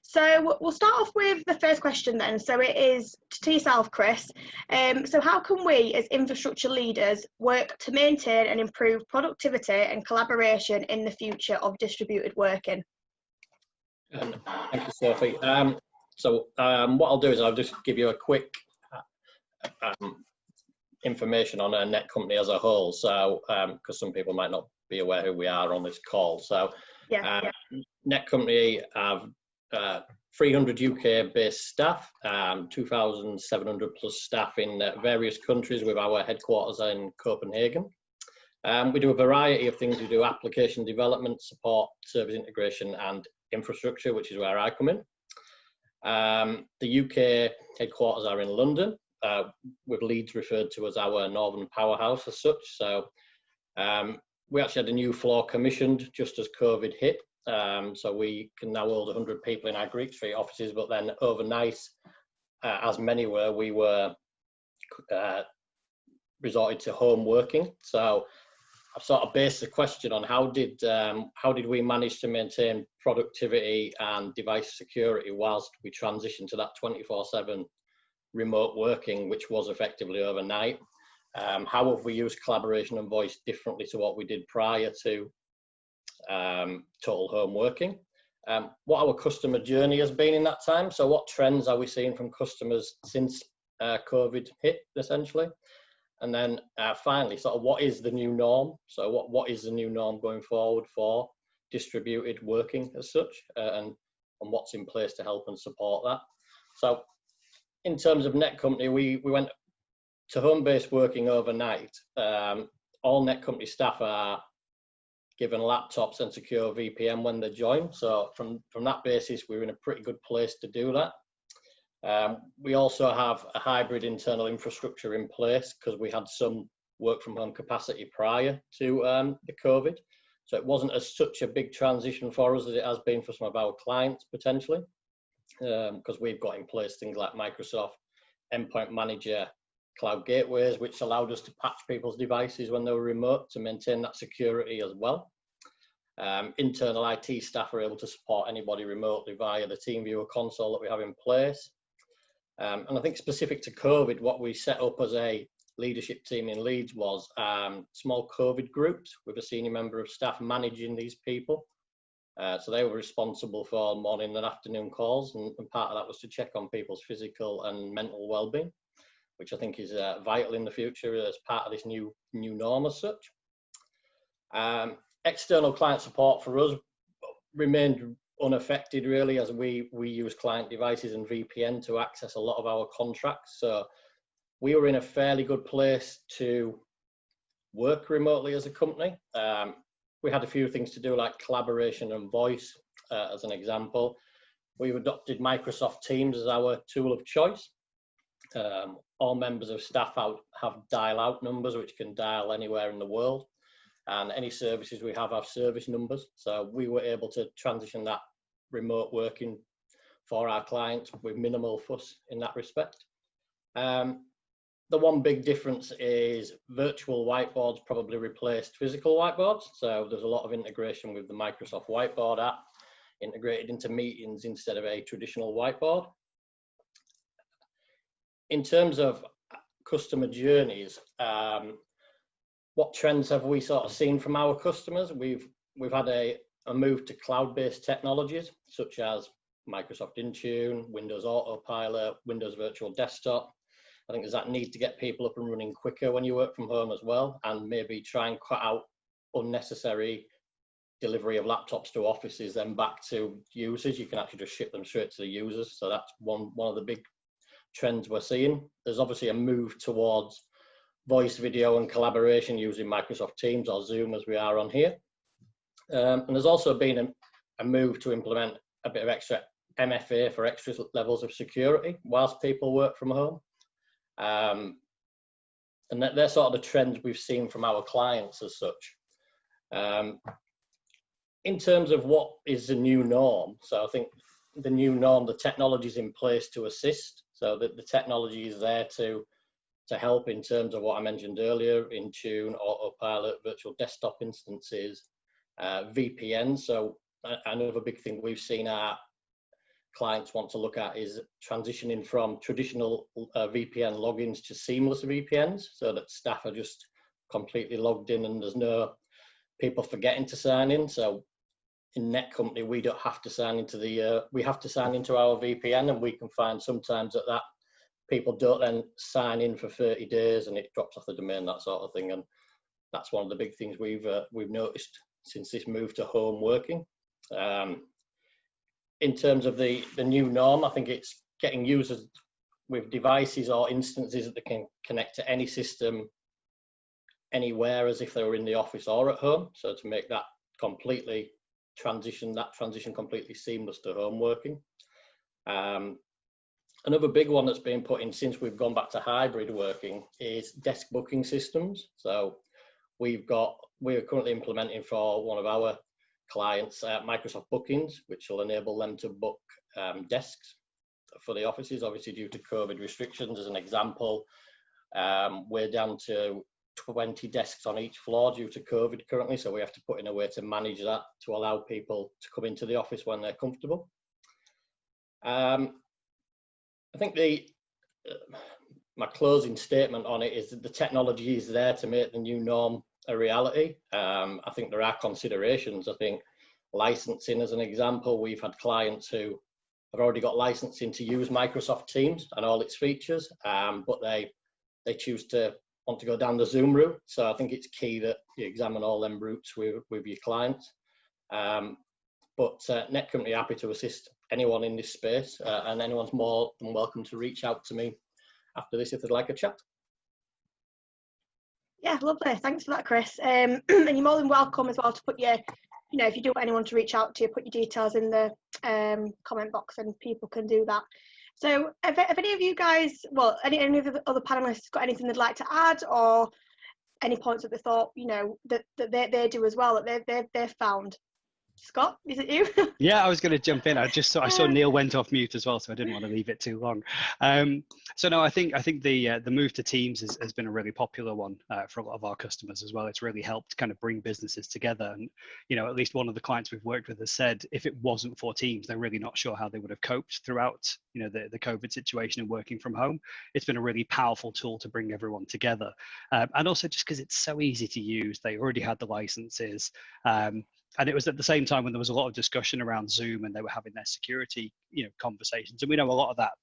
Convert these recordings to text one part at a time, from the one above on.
So we'll start off with the first question then. So it is to yourself, Chris. So how can we as infrastructure leaders work to maintain and improve productivity and collaboration in the future of distributed working? Thank you, Sophie. What I'll do is I'll just give you a quick information on Netcompany as a whole. So because some people might not be aware who we are on this call. So Netcompany have 300 UK-based staff, 2,700 plus staff in various countries with our headquarters in Copenhagen. We do a variety of things. We do application development, support, service integration and infrastructure, which is where I come in. The UK headquarters are in London, with Leeds referred to as our northern powerhouse as such. So we actually had a new floor commissioned just as COVID hit. So we can now hold 100 people in our Greek Street offices, but then overnight, as many were, we were resorted to home working. So I've sort of based the question on how did we manage to maintain productivity and device security whilst we transitioned to that 24/7 remote working, which was effectively overnight. How have we used collaboration and voice differently to what we did prior to total home working? What our customer journey has been in that time. So what trends are we seeing from customers since COVID hit, essentially? And then finally, sort of what is the new norm? So what is the new norm going forward for distributed working as such, and what's in place to help and support that? So in terms of Netcompany, we went to home-based working overnight. All Netcompany staff are given laptops and secure VPN when they join. So from that basis, we're in a pretty good place to do that. We also have a hybrid internal infrastructure in place because we had some work from home capacity prior to the COVID. So it wasn't such a big transition for us as it has been for some of our clients potentially, because we've got in place things like Microsoft Endpoint Manager, cloud gateways, which allowed us to patch people's devices when they were remote to maintain that security as well. Internal IT staff are able to support anybody remotely via the TeamViewer console that we have in place. And I think specific to COVID, what we set up as a leadership team in Leeds was small COVID groups with a senior member of staff managing these people. So they were responsible for morning and afternoon calls, and part of that was to check on people's physical and mental well-being, which I think is vital in the future as part of this new norm as such. External client support for us remained unaffected really, as we use client devices and VPN to access a lot of our contracts. So we were in a fairly good place to work remotely as a company. We had a few things to do like collaboration and voice, as an example. We've adopted Microsoft Teams as our tool of choice. All members of staff have dial-out numbers which can dial anywhere in the world, and any services we have service numbers. So we were able to transition that remote working for our clients with minimal fuss in that respect. The one big difference is virtual whiteboards probably replaced physical whiteboards. So there's a lot of integration with the Microsoft Whiteboard app integrated into meetings instead of a traditional whiteboard. In terms of customer journeys, what trends have we sort of seen from our customers? We've had a move to cloud-based technologies such as Microsoft Intune, Windows Autopilot, Windows Virtual Desktop. I think there's that need to get people up and running quicker when you work from home as well, and maybe try and cut out unnecessary delivery of laptops to offices then back to users. You can actually just ship them straight to the users. So that's one of the big trends we're seeing. There's obviously a move towards voice, video and collaboration using Microsoft Teams or Zoom as we are on here. And there's also been a move to implement a bit of extra MFA for extra levels of security whilst people work from home. And they're sort of the trends we've seen from our clients as such. In terms of what is the new norm, so I think the new norm, the technology is in place to assist. So that the technology is there to help in terms of what I mentioned earlier, Intune, Autopilot, virtual desktop instances, VPN. So another big thing we've seen are clients want to look at is transitioning from traditional VPN logins to seamless VPNs, so that staff are just completely logged in and there's no people forgetting to sign in. So in Netcompany, we don't have to sign into we have to sign into our VPN, and we can find sometimes that people don't then sign in for 30 days and it drops off the domain, that sort of thing. And that's one of the big things we've noticed since this move to home working. In terms of the new norm, I think it's getting users with devices or instances that they can connect to any system anywhere, as if they were in the office or at home. So to make that transition completely seamless to home working. Another big one that's been put in since we've gone back to hybrid working is desk booking systems. So we're currently implementing for one of our clients Microsoft Bookings, which will enable them to book desks for the offices, obviously due to COVID restrictions. As an example, we're down to 20 desks on each floor due to COVID currently, so we have to put in a way to manage that to allow people to come into the office when they're comfortable. I think my closing statement on it is that the technology is there to make the new norm a reality. I think there are considerations. I think licensing, as an example, we've had clients who have already got licensing to use Microsoft Teams and all its features, but they want to go down the Zoom route. So I think it's key that you examine all them routes with your clients. But Netcompany are happy to assist anyone in this space, and anyone's more than welcome to reach out to me after this if they'd like a chat. Yeah, lovely. Thanks for that, Chris. And you're more than welcome as well to put if you do want anyone to reach out to you, put your details in the comment box and people can do that. So have any of you guys, any of the other panelists got anything they'd like to add, or any points that they thought, that they do as well, that they've found? Scott, is it you? Yeah, I was going to jump in. I saw Neil went off mute as well, so I didn't want to leave it too long. So no, I think the move to Teams has been a really popular one for a lot of our customers as well. It's really helped kind of bring businesses together. And at least one of the clients we've worked with has said if it wasn't for Teams, they're really not sure how they would have coped throughout the COVID situation and working from home. It's been a really powerful tool to bring everyone together, and also just because it's so easy to use. They already had the licenses. And it was at the same time when there was a lot of discussion around Zoom and they were having their security, conversations. And we know a lot of that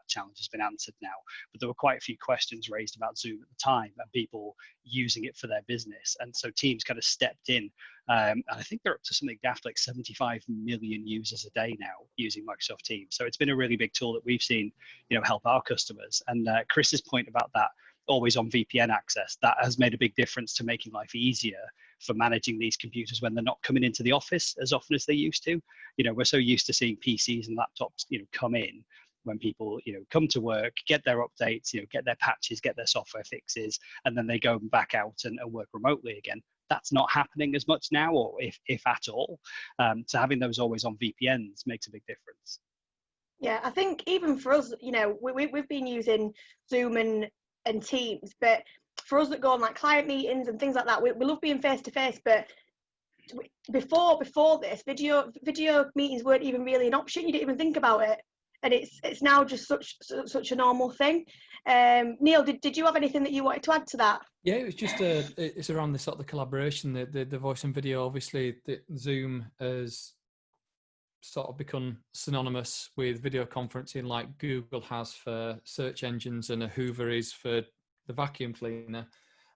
challenge has been answered now, but there were quite a few questions raised about Zoom at the time and people using it for their business. And so Teams kind of stepped in. And I think they're up to something daft like 75 million users a day now using Microsoft Teams. So it's been a really big tool that we've seen, help our customers. And Chris's point about that always on VPN access, that has made a big difference to making life easier for managing these computers when they're not coming into the office as often as they used to. We're so used to seeing PCs and laptops, come in when people, come to work, get their updates, get their patches, get their software fixes, and then they go back out and work remotely again. That's not happening as much now, or if at all. So having those always on VPNs makes a big difference. Yeah, I think even for us, we've been using Zoom and Teams, but for us that go on like client meetings and things like that, we love being face to face. But before this, video meetings weren't even really an option. You didn't even think about it, and it's now just such a normal thing. Neil, did you have anything that you wanted to add to that? Yeah, it was just it's around the sort of the collaboration, the voice and video. Obviously, the Zoom has sort of become synonymous with video conferencing, like Google has for search engines and a Hoover is for the vacuum cleaner.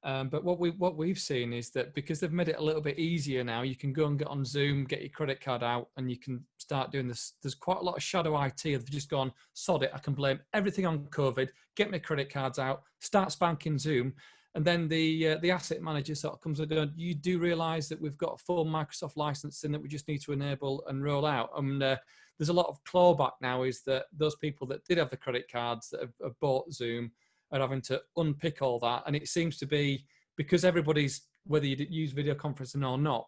But what we've seen is that because they've made it a little bit easier now, you can go and get on Zoom, get your credit card out, and you can start doing this. There's quite a lot of shadow IT that have just gone, sod it, I can blame everything on COVID, get my credit cards out, start spanking Zoom. And then the asset manager sort of comes and goes, you do realise that we've got a full Microsoft licensing that we just need to enable and roll out. And there's a lot of clawback now, is that those people that did have the credit cards that have bought Zoom are having to unpick all that. And it seems to be because everybody's, whether you use video conferencing or not,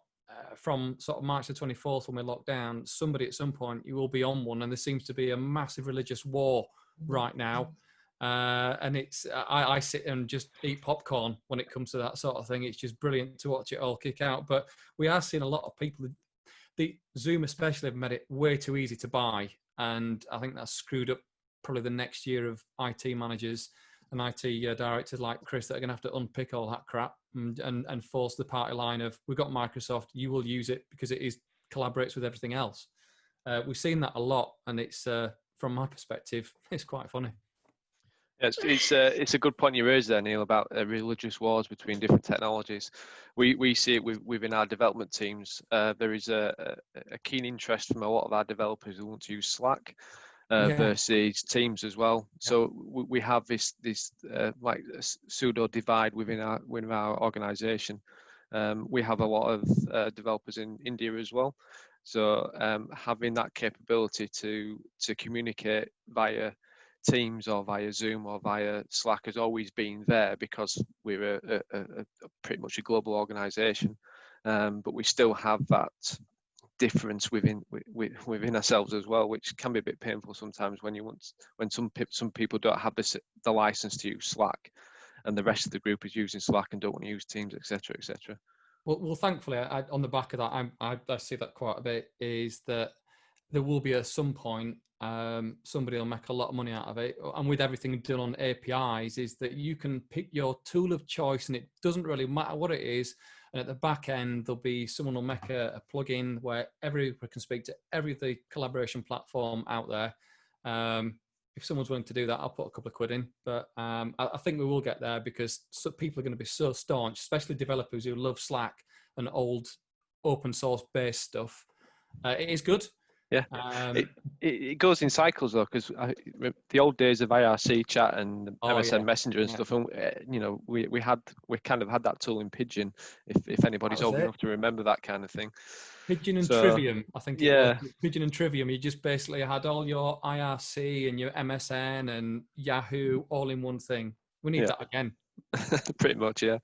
from sort of March the 24th when we locked down, somebody at some point, you will be on one. And there seems to be a massive religious war right now. And it's I sit and just eat popcorn when it comes to that sort of thing. It's just brilliant to watch it all kick out. But we are seeing a lot of people, the Zoom especially, have made it way too easy to buy. and I think that's screwed up probably the next year of IT managers and IT directors like Chris that are going to have to unpick all that crap and force the party line of, we've got Microsoft, you will use it because it collaborates with everything else. We've seen that a lot, and it's from my perspective, it's quite funny. It's a good point you raised there, Neil, about religious wars between different technologies. We see it within our development teams. There is a keen interest from a lot of our developers who want to use Slack versus Teams as well. Yeah. So we have this like pseudo divide within our organisation. We have a lot of developers in India as well. So having that capability to communicate via Teams or via Zoom or via Slack has always been there, because we're a pretty much a global organisation, but we still have that difference within ourselves as well, which can be a bit painful sometimes when some people don't have the license to use Slack, and the rest of the group is using Slack and don't want to use Teams, etc., etc. Well, thankfully, on the back of that, I see that quite a bit, is that there will be at some point somebody will make a lot of money out of it, and with everything done on APIs, is that you can pick your tool of choice, and it doesn't really matter what it is. And at the back end, there'll be someone will make a plugin where everybody can speak to every collaboration platform out there. If someone's willing to do that, I'll put a couple of quid in. But I think we will get there, because people are going to be so staunch, especially developers who love Slack and old open source based stuff. It is good. Yeah, it goes in cycles though, because the old days of IRC chat and MSN Messenger and stuff, and we kind of had that tool in Pigeon. If anybody's old enough to remember that kind of thing. Pigeon and Trivium, I think. It was. Pigeon and Trivium. You just basically had all your IRC and your MSN and Yahoo all in one thing. We need that again. Pretty much, yeah.